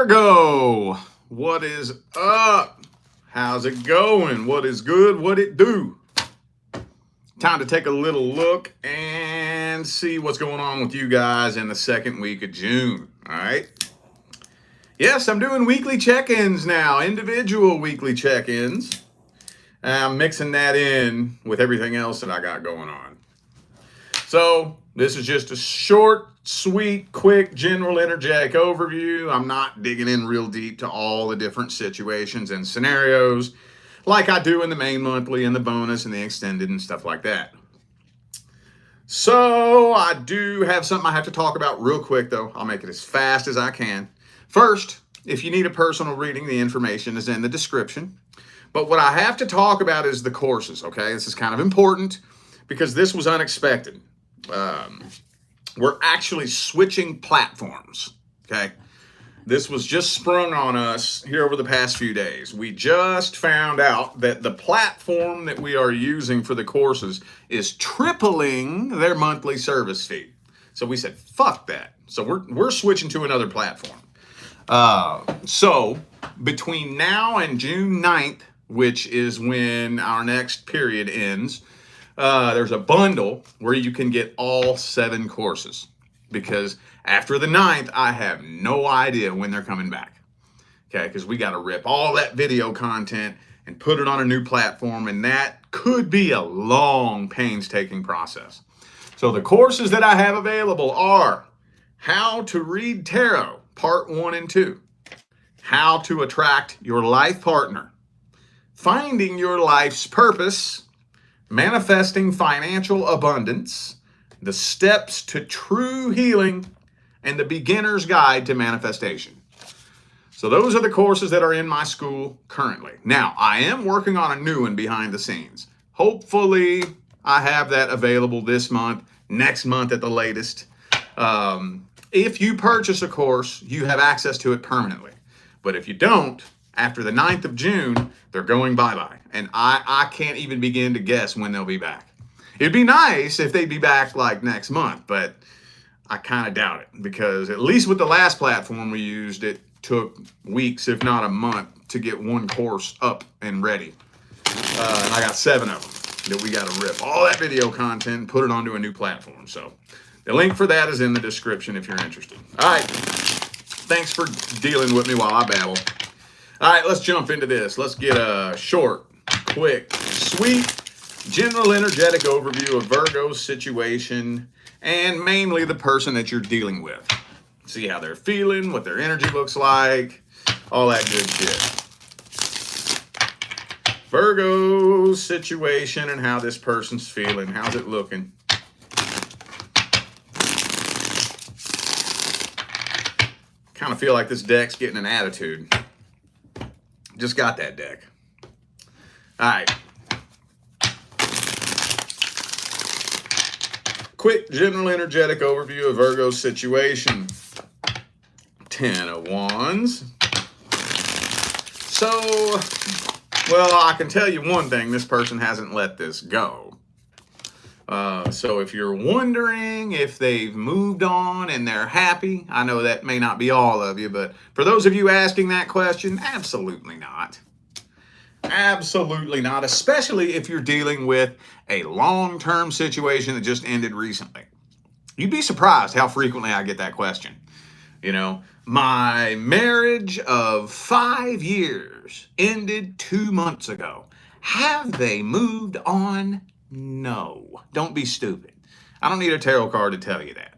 Virgo, what is up? How's it going? What is good? What it do? Time to take a little look and see what's going on with you guys in the second week of June. All right. Yes, I'm doing weekly check-ins now, individual weekly check-ins. I'm mixing that in with everything else that I got going on. So this is just a short, sweet, quick, general, energetic overview. I'm not digging in real deep to all the different situations and scenarios like I do in the main monthly and the bonus and the extended and stuff like that. So I do have something I have to talk about real quick, though. I'll make it as fast as I can. First, if you need a personal reading, the information is in the description. But what I have to talk about is the courses, okay? This is kind of important because this was unexpected. We're actually switching platforms, okay? This was just sprung on us here over the past few days. We just found out that the platform that we are using for the courses is tripling their monthly service fee. So we said, fuck that. So we're switching to another platform. So between now and June 9th, which is when our next period ends, there's a bundle where you can get all 7 courses. Because after the 9th, I have no idea when they're coming back. Okay, because we got to rip all that video content and put it on a new platform, and that could be a long, painstaking process. So the courses that I have available are How to Read Tarot, Part 1 and 2. How to Attract Your Life Partner. Finding Your Life's Purpose. Manifesting Financial Abundance. The Steps to True Healing, and The Beginner's Guide to Manifestation. So those are the courses that are in my school currently. Now, I am working on a new one behind the scenes. Hopefully, I have that available this month, next month at the latest. If you purchase a course, you have access to it permanently. But if you don't, after the 9th of June, they're going bye-bye. And I can't even begin to guess when they'll be back. It'd be nice if they'd be back like next month, but I kind of doubt it because at least with the last platform we used, it took weeks, if not a month, to get one course up and ready. And I got 7 of them that we got to rip all that video content and put it onto a new platform. So the link for that is in the description if you're interested. All right. Thanks for dealing with me while I babble. All right, let's jump into this. Let's get a short, quick, sweet, general energetic overview of Virgo's situation and mainly the person that you're dealing with. See how they're feeling, what their energy looks like, all that good shit. Virgo's situation and how this person's feeling. How's it looking? Kind of feel like this deck's getting an attitude. Just got that deck. All right. Quick general energetic overview of Virgo's situation. 10 of Wands. So, well, I can tell you one thing. This person hasn't let this go. So if you're wondering if they've moved on and they're happy, I know that may not be all of you, but for those of you asking that question, absolutely not. Absolutely not, especially if you're dealing with a long-term situation that just ended recently. You'd be surprised how frequently I get that question. You know, my marriage of 5 years ended 2 months ago. Have they moved on? No. Don't be stupid. I don't need a tarot card to tell you that.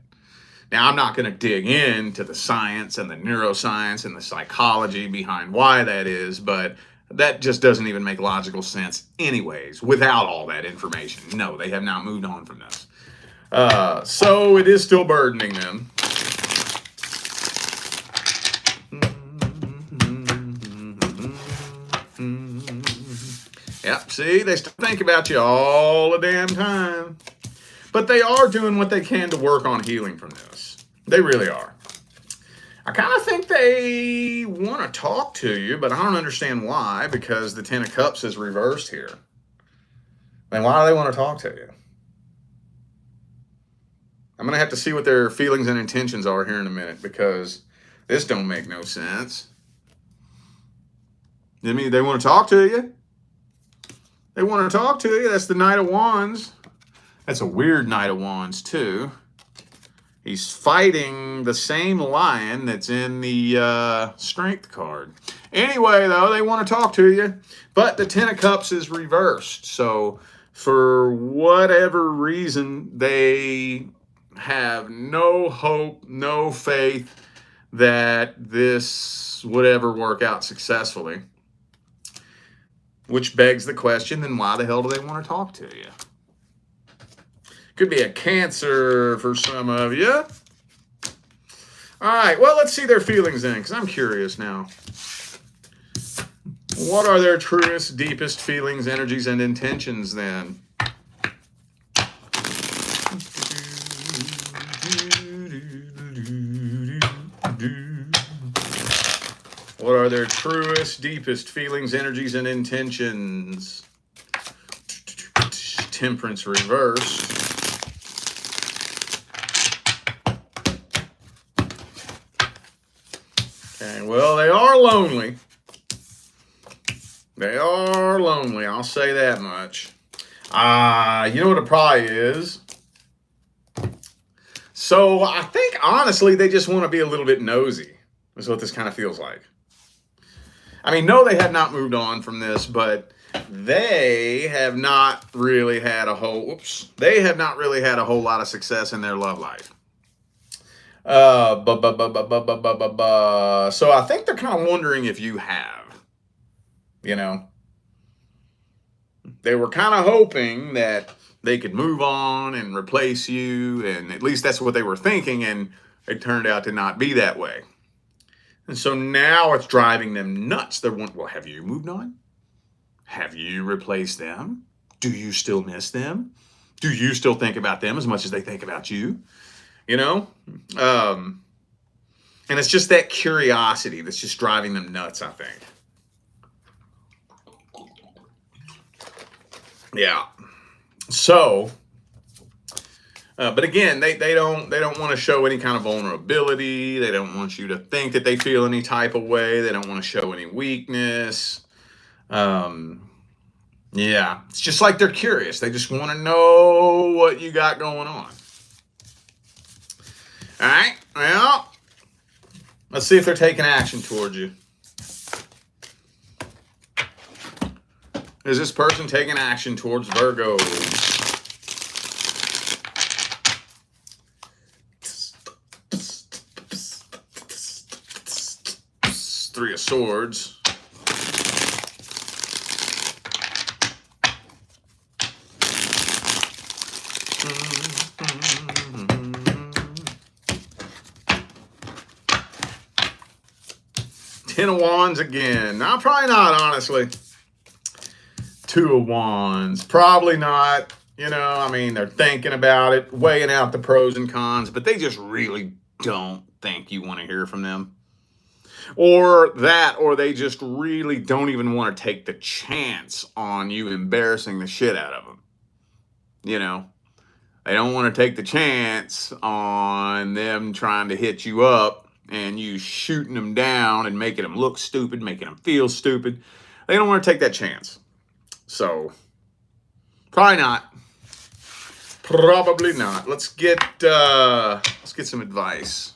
Now, I'm not going to dig into the science and the neuroscience and the psychology behind why that is, but that just doesn't even make logical sense anyways, without all that information. No, they have not moved on from this. So it is still burdening them. Yep, see, they still think about you all the damn time. But they are doing what they can to work on healing from this. They really are. I kind of think they want to talk to you, but I don't understand why, because the 10 of Cups is reversed here. Then why do they want to talk to you? I'm going to have to see what their feelings and intentions are here in a minute, because This don't make no sense. I mean, they want to talk to you. They want to talk to you. That's the Knight of Wands. That's a weird Knight of Wands, too. He's fighting the same lion that's in the Strength card. Anyway, though, they want to talk to you. But the Ten of Cups is reversed. So, for whatever reason, they have no hope, no faith that this would ever work out successfully. Which begs the question, then why the hell do they want to talk to you? Could be a Cancer for some of you. All right, well, let's see their feelings then, because I'm curious now. What are their truest, deepest feelings, energies, and intentions then? What are their truest, deepest feelings, energies, and intentions? Temperance reversed. Okay, well, they are lonely. They are lonely, I'll say that much. You know what it probably is? So I think, honestly, they just want to be a little bit nosy, is what this kind of feels like. I mean, no, they have not moved on from this, but they have not really had a whole, they have not really had a whole lot of success in their love life. So I think they're kind of wondering if you have, you know. They were kind of hoping that they could move on and replace you, and at least that's what they were thinking, and it turned out to not be that way. And so now it's driving them nuts. They're wondering, well, have you moved on? Have you replaced them? Do you still miss them? Do you still think about them as much as they think about you? You know? And it's just that curiosity that's just driving them nuts, I think. Yeah. So, but again, they don't want to show any kind of vulnerability. They don't want you to think that they feel any type of way. They don't want to show any weakness. Yeah, it's just like they're curious. They just want to know what you got going on. All right. Well, let's see if they're taking action towards you. Is this person taking action towards Virgo? Three of Swords. Ten of Wands again. No, probably not, honestly. Two of Wands. Probably not. You know, I mean, they're thinking about it, weighing out the pros and cons, but they just really don't think you want to hear from them. Or that, or they just really don't even want to take the chance on you embarrassing the shit out of them. You know, they don't want to take the chance on them trying to hit you up and you shooting them down and making them look stupid, making them feel stupid. They don't want to take that chance. So, probably not. Probably not. Let's get some advice.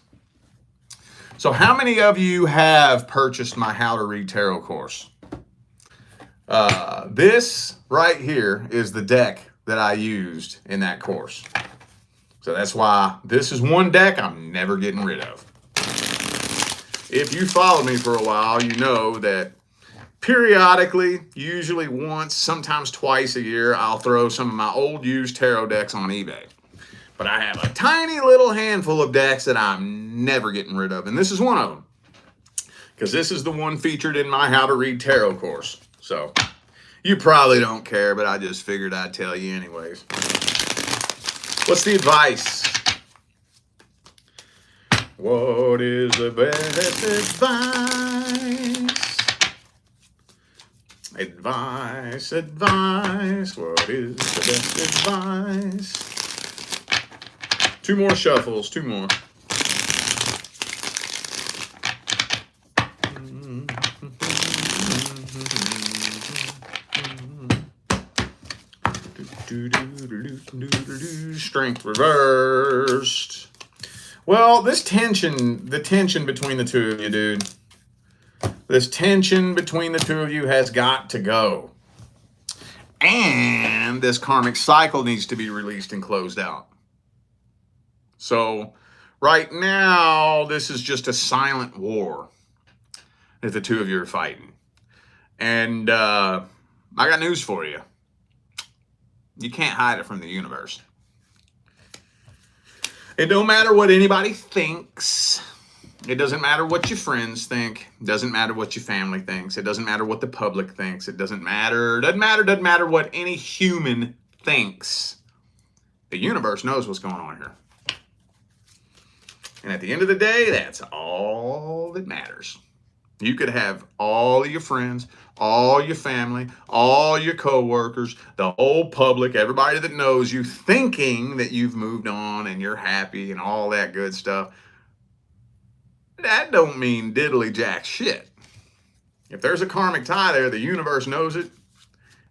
So how many of you have purchased my How to Read Tarot course? This right here is the deck that I used in that course. So that's why this is one deck I'm never getting rid of. If you follow me for a while, you know that periodically, usually once, sometimes twice a year, I'll throw some of my old used tarot decks on eBay. But I have a tiny little handful of decks that I'm never getting rid of. And this is one of them. Because this is the one featured in my How to Read Tarot course. So, you probably don't care, but I just figured I'd tell you anyways. What's the advice? What is the best advice? Advice, advice. What is the best advice? Two more shuffles, two more. Strength reversed. Well, the tension between the two of you, dude. This tension between the two of you has got to go. And this karmic cycle needs to be released and closed out. So right now, this is just a silent war that the two of you are fighting. And I got news for you. You can't hide it from the universe. It don't matter what anybody thinks. It doesn't matter what your friends think. It doesn't matter what your family thinks. It doesn't matter what the public thinks. It doesn't matter what any human thinks. The universe knows what's going on here. And at the end of the day, that's all that matters. You could have all of your friends, all your family, all your coworkers, the whole public, everybody that knows you thinking that you've moved on and you're happy and all that good stuff. That don't mean diddly jack shit. If there's a karmic tie there, the universe knows it,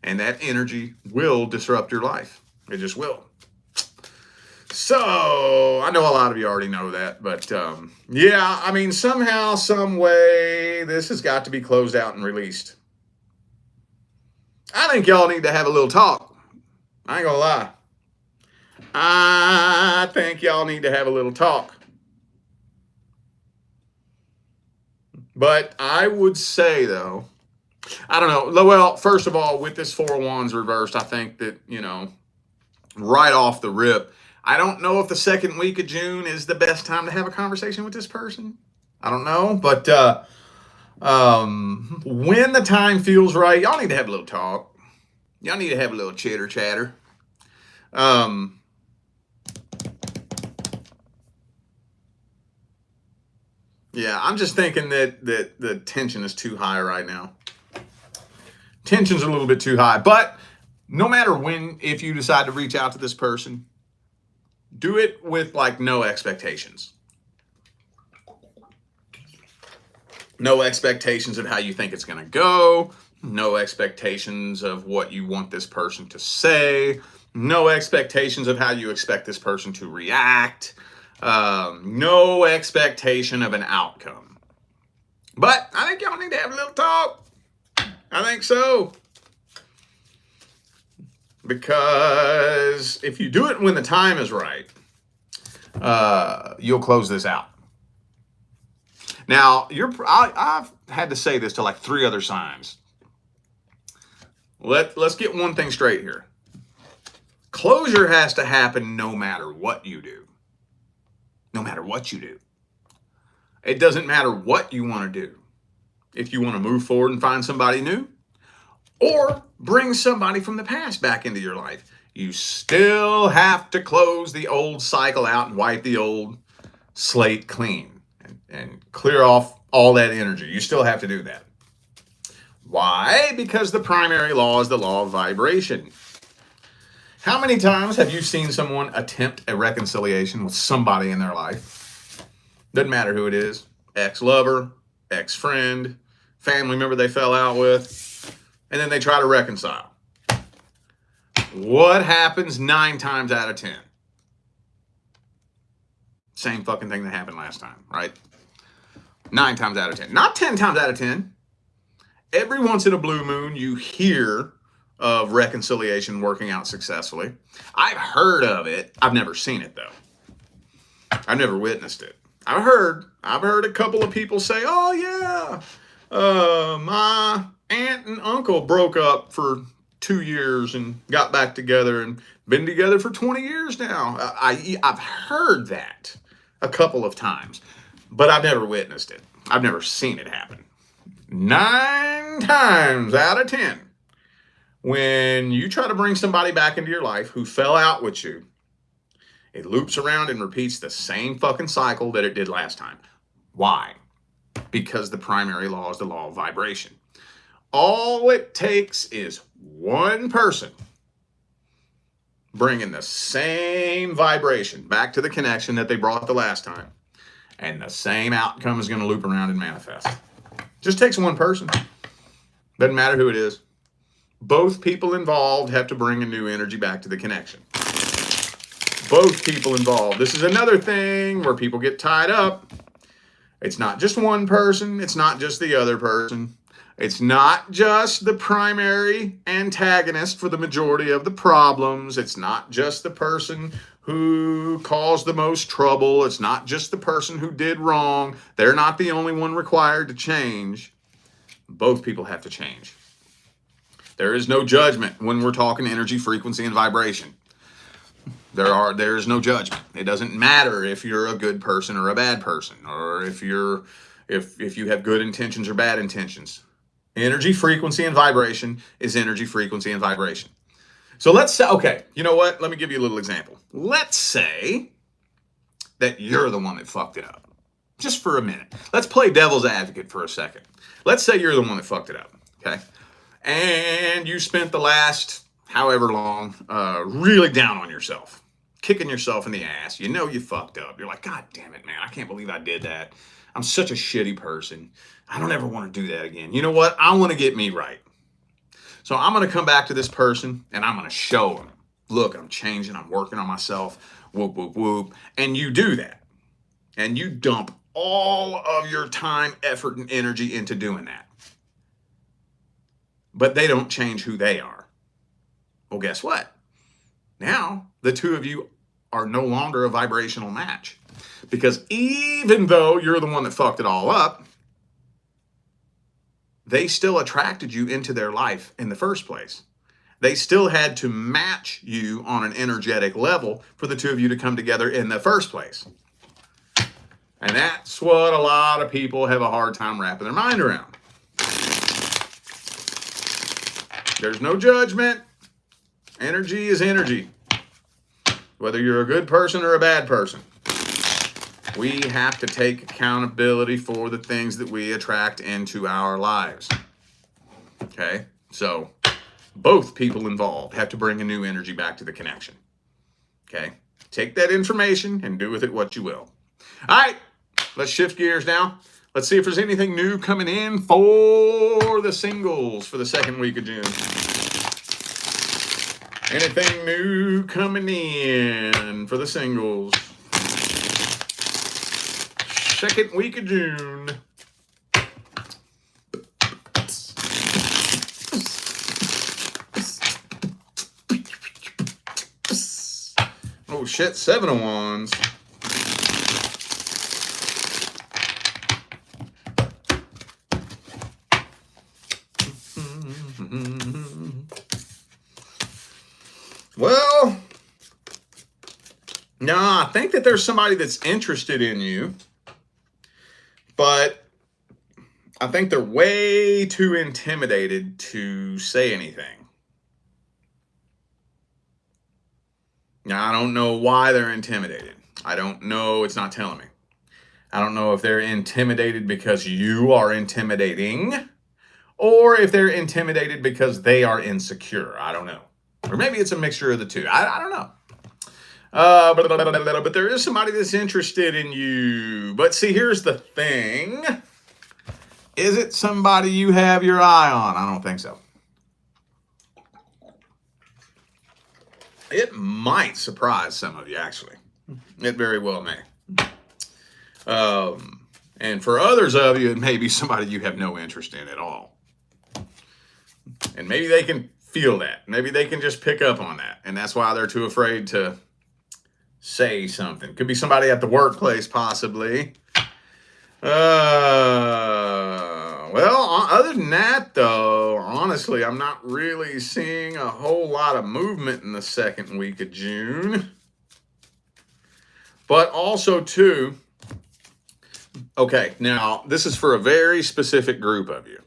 and that energy will disrupt your life. It just will. So, I know a lot of you already know that, but yeah, I mean, somehow, some way, this has got to be closed out and released. I think y'all need to have a little talk. I ain't gonna lie. I think y'all need to have a little talk. But I would say, though, I don't know. Well, first of all, with this Four of Wands reversed, I think that, right off the rip, I don't know if the second week of June is the best time to have a conversation with this person. I don't know. But when the time feels right, y'all need to have a little talk. Y'all need to have a little chitter chatter. Yeah, I'm just thinking that the tension is too high right now. Tension's a little bit too high. But no matter when, if you decide to reach out to this person, do it with no expectations. No expectations of how you think it's going to go. No expectations of what you want this person to say. No expectations of how you expect this person to react. No expectation of an outcome. But I think y'all need to have a little talk. I think so. Because if you do it when the time is right, you'll close this out. Now, I've had to say this to 3 other signs. Let's get one thing straight here. Closure has to happen no matter what you do. No matter what you do. It doesn't matter what you want to do. If you want to move forward and find somebody new, or bring somebody from the past back into your life, you still have to close the old cycle out and wipe the old slate clean and clear off all that energy. You still have to do that. Why? Because the primary law is the law of vibration. How many times have you seen someone attempt a reconciliation with somebody in their life? Doesn't matter who it is. Ex-lover, ex-friend, family member they fell out with, and then they try to reconcile. What happens 9 times out of 10? Same fucking thing that happened last time, right? 9 times out of 10. Not 10 times out of 10. Every once in a blue moon, you hear of reconciliation working out successfully. I've heard of it. I've never seen it, though. I've never witnessed it. I've heard a couple of people say, oh, yeah, my aunt and uncle broke up for 2 years and got back together and been together for 20 years now. I've heard that a couple of times, but I've never witnessed it. I've never seen it happen. 9 times out of 10, when you try to bring somebody back into your life who fell out with you, it loops around and repeats the same fucking cycle that it did last time. Why? Because the primary law is the law of vibration. All it takes is one person bringing the same vibration back to the connection that they brought the last time, and the same outcome is going to loop around and manifest. Just takes one person. Doesn't matter who it is. Both people involved have to bring a new energy back to the connection. Both people involved. This is another thing where people get tied up. It's not just one person. It's not just the other person. It's not just the primary antagonist for the majority of the problems. It's not just the person who caused the most trouble. It's not just the person who did wrong. They're not the only one required to change. Both people have to change. There is no judgment when we're talking energy, frequency, and vibration. There is no judgment. It doesn't matter if you're a good person or a bad person, or if you have good intentions or bad intentions. Energy, frequency, and vibration is energy, frequency, and vibration. So let's say, okay, you know what? Let me give you a little example. Let's say that you're the one that fucked it up. Just for a minute. Let's play devil's advocate for a second. Let's say you're the one that fucked it up, okay? And you spent the last however long really down on yourself, kicking yourself in the ass. You know you fucked up. You're like, God damn it, man, I can't believe I did that. I'm such a shitty person. I don't ever want to do that again. You know what? I want to get me right. So I'm going to come back to this person and I'm going to show them, look, I'm changing. I'm working on myself. Whoop, whoop, whoop. And you do that. And you dump all of your time, effort, and energy into doing that. But they don't change who they are. Well, guess what? Now, the two of you are no longer a vibrational match. Because even though you're the one that fucked it all up, they still attracted you into their life in the first place. They still had to match you on an energetic level for the two of you to come together in the first place. And that's what a lot of people have a hard time wrapping their mind around. There's no judgment. Energy is energy. Whether you're a good person or a bad person. We have to take accountability for the things that we attract into our lives. Okay? So, both people involved have to bring a new energy back to the connection. Okay? Take that information and do with it what you will. All right. Let's shift gears now. Let's see if there's anything new coming in for the singles for the second week of June. Anything new coming in for the singles? Second week of June. Oh shit, 7 of Wands. Well, no, I think that there's somebody that's interested in you, but I think they're way too intimidated to say anything. Now, I don't know why they're intimidated. I don't know. It's not telling me. I don't know if they're intimidated because you are intimidating, or if they're intimidated because they are insecure. I don't know. Or maybe it's a mixture of the two. I don't know. But there is somebody that's interested in you. But see, here's the thing. Is it somebody you have your eye on? I don't think so. It might surprise some of you, actually. It very well may. And for others of you, it may be somebody you have no interest in at all. And maybe they can feel that. Maybe they can just pick up on that. And that's why they're too afraid to say something. Could be somebody at the workplace, possibly. Well, other than that, though, honestly, I'm not really seeing a whole lot of movement in the second week of June. But also, too, okay, now, this is for a very specific group of you.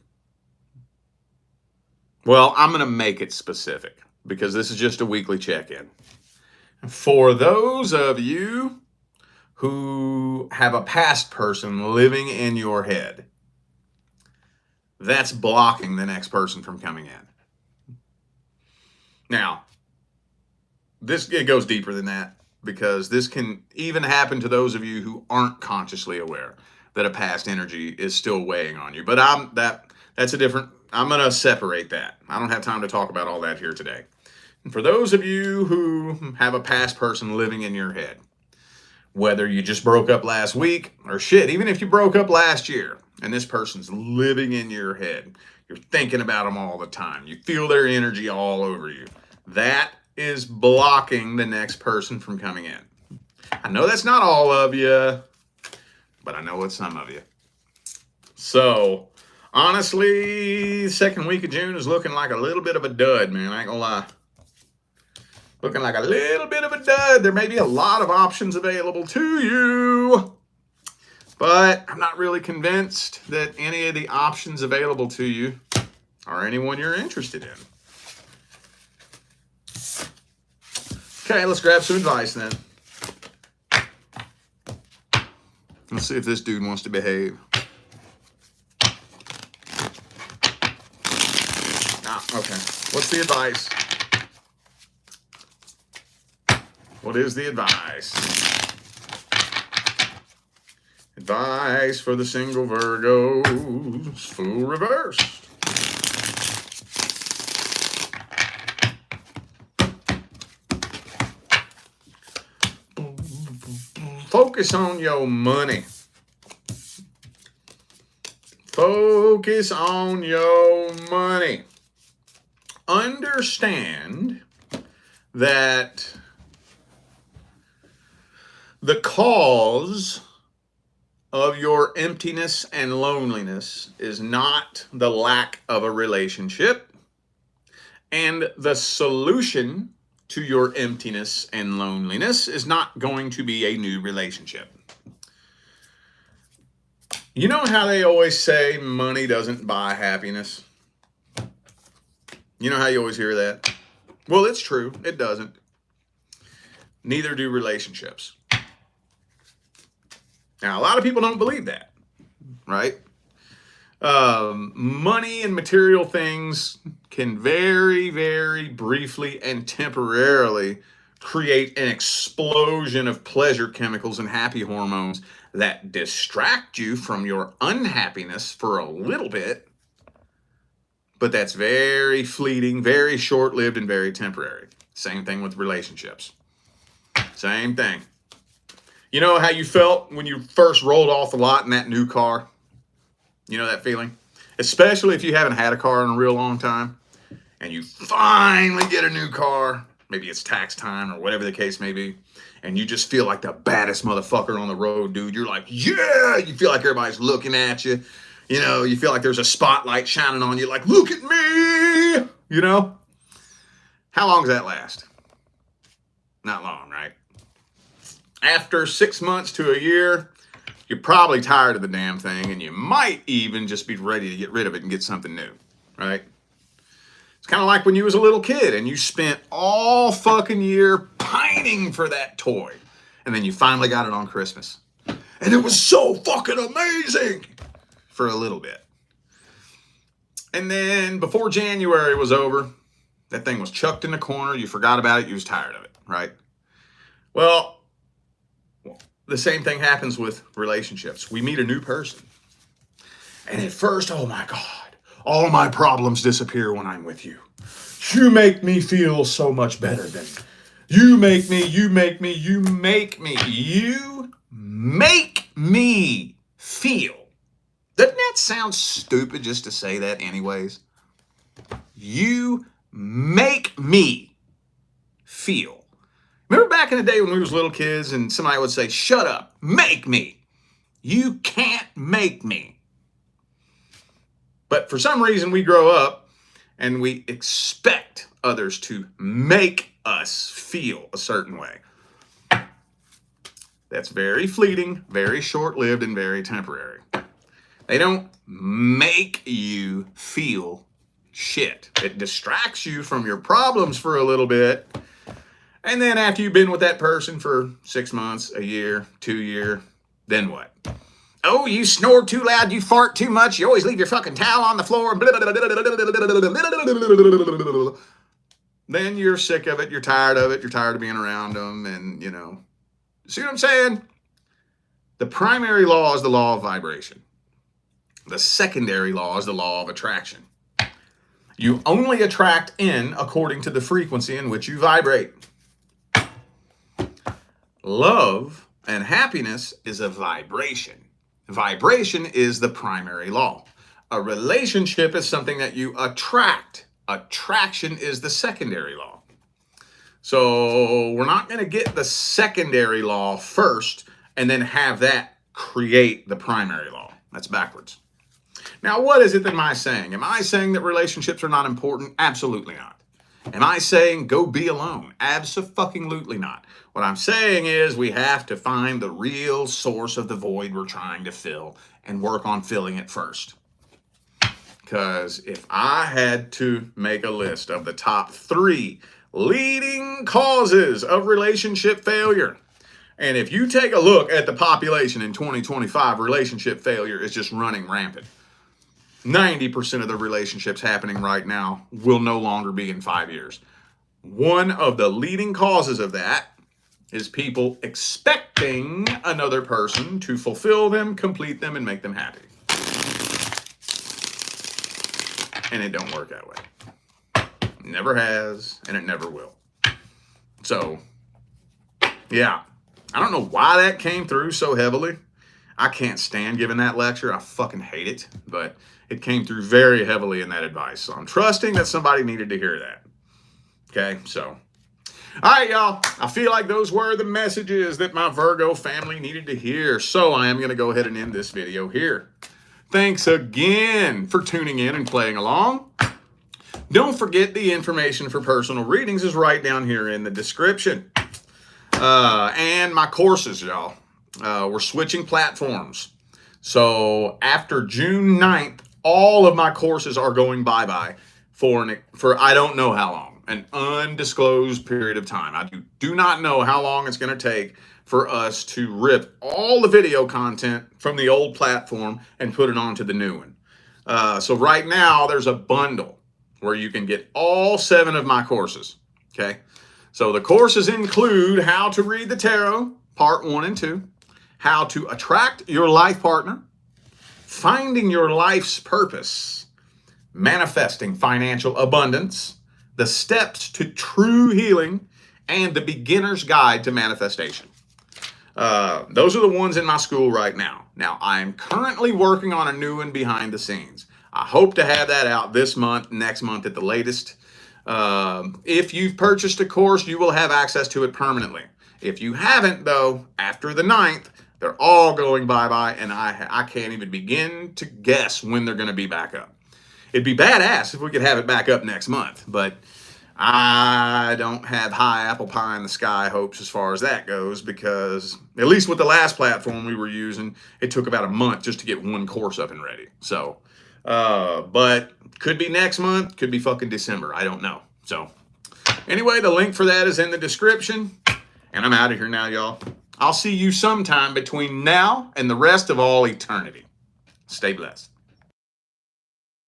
Well, I'm going to make it specific because this is just a weekly check-in. For those of you who have a past person living in your head, that's blocking the next person from coming in. Now, it goes deeper than that because this can even happen to those of you who aren't consciously aware that a past energy is still weighing on you. But that's a different I'm going to separate that. I don't have time to talk about all that here today. And for those of you who have a past person living in your head, whether you just broke up last week or shit, even if you broke up last year and this person's living in your head, you're thinking about them all the time. You feel their energy all over you. That is blocking the next person from coming in. I know that's not all of you, but I know it's some of you. So, honestly, second week of June is looking like a little bit of a dud, man. I ain't gonna lie. Looking like a little bit of a dud. There may be a lot of options available to you, but I'm not really convinced that any of the options available to you are anyone you're interested in. Okay, let's grab some advice then. Let's see if this dude wants to behave. Okay. What's the advice? What is the advice? Advice for the single Virgos, full reversed. Focus on your money. Focus on your money. Understand that the cause of your emptiness and loneliness is not the lack of a relationship, and the solution to your emptiness and loneliness is not going to be a new relationship. You know how they always say money doesn't buy happiness? You know how you always hear that? Well, it's true. It doesn't. Neither do relationships. Now, a lot of people don't believe that, right? Money and material things can very, very briefly and temporarily create an explosion of pleasure chemicals and happy hormones that distract you from your unhappiness for a little bit. But that's very fleeting, very short-lived, and very temporary. Same thing with relationships. Same thing. You know how you felt when you first rolled off the lot in that new car? You know that feeling? Especially if you haven't had a car in a real long time and you finally get a new car. Maybe it's tax time or whatever the case may be. And you just feel like the baddest motherfucker on the road, dude. You're like, yeah! You feel like everybody's looking at you. You know, you feel like there's a spotlight shining on you, like, look at me! You know? How long does that last? Not long, right? After 6 months to a year, you're probably tired of the damn thing, and you might even just be ready to get rid of it and get something new, right? It's kind of like when you was a little kid and you spent all fucking year pining for that toy, and then you finally got it on Christmas. And it was so fucking amazing! For a little bit. And then before January was over, that thing was chucked in the corner. You forgot about it. You was tired of it, right? Well, the same thing happens with relationships. We meet a new person. And at first, oh my God, all my problems disappear when I'm with you. You make me feel so much better than you make me feel. Doesn't that sound stupid just to say that anyways? You make me feel. Remember back in the day when we was little kids and somebody would say, shut up, make me. You can't make me. But for some reason we grow up and we expect others to make us feel a certain way. That's very fleeting, very short-lived, and very temporary. They don't make you feel shit. It distracts you from your problems for a little bit. And then after you've been with that person for 6 months, a year, 2 years, then what? Oh, you snore too loud, you fart too much, you always leave your fucking towel on the floor. Then you're sick of it, you're tired of it, you're tired of being around them, and you know. See what I'm saying? The primary law is the law of vibration. The secondary law is the law of attraction. You only attract in according to the frequency in which you vibrate. Love and happiness is a vibration. Vibration is the primary law. A relationship is something that you attract. Attraction is the secondary law. So we're not going to get the secondary law first and then have that create the primary law. That's backwards. Now, what is it that am I saying? Am I saying that relationships are not important? Absolutely not. Am I saying go be alone? Abso-fucking-lutely not. What I'm saying is we have to find the real source of the void we're trying to fill and work on filling it first. Because if I had to make a list of the top 3 leading causes of relationship failure, and if you take a look at the population in 2025, relationship failure is just running rampant. 90% of the relationships happening right now will no longer be in 5 years. One of the leading causes of that is people expecting another person to fulfill them, complete them, and make them happy. And it don't work that way. Never has, and it never will. So, yeah. I don't know why that came through so heavily. I can't stand giving that lecture. I fucking hate it. But it came through very heavily in that advice. So I'm trusting that somebody needed to hear that. Okay, so. All right, y'all. I feel like those were the messages that my Virgo family needed to hear. So I am going to go ahead and end this video here. Thanks again for tuning in and playing along. Don't forget the information for personal readings is right down here in the description. And my courses, y'all. We're switching platforms. So after June 9th, all of my courses are going bye-bye for I don't know how long, an undisclosed period of time. I do not know how long it's going to take for us to rip all the video content from the old platform and put it onto the new one. So right now, there's a bundle where you can get all 7 of my courses, okay? So the courses include how to read the tarot, part 1 and 2, how to attract your life partner, finding your life's purpose, manifesting financial abundance, the steps to true healing, and the beginner's guide to manifestation. Those are the ones in my school right now. Now, I'm currently working on a new one behind the scenes. I hope to have that out this month, next month at the latest. If you've purchased a course, you will have access to it permanently. If you haven't, though, after the 9th, they're all going bye-bye, and I can't even begin to guess when they're going to be back up. It'd be badass if we could have it back up next month, but I don't have high apple pie in the sky hopes as far as that goes, because at least with the last platform we were using, it took about a month just to get one course up and ready. So, but could be next month, could be fucking December. I don't know. So anyway, the link for that is in the description, and I'm out of here now, y'all. I'll see you sometime between now and the rest of all eternity. Stay blessed.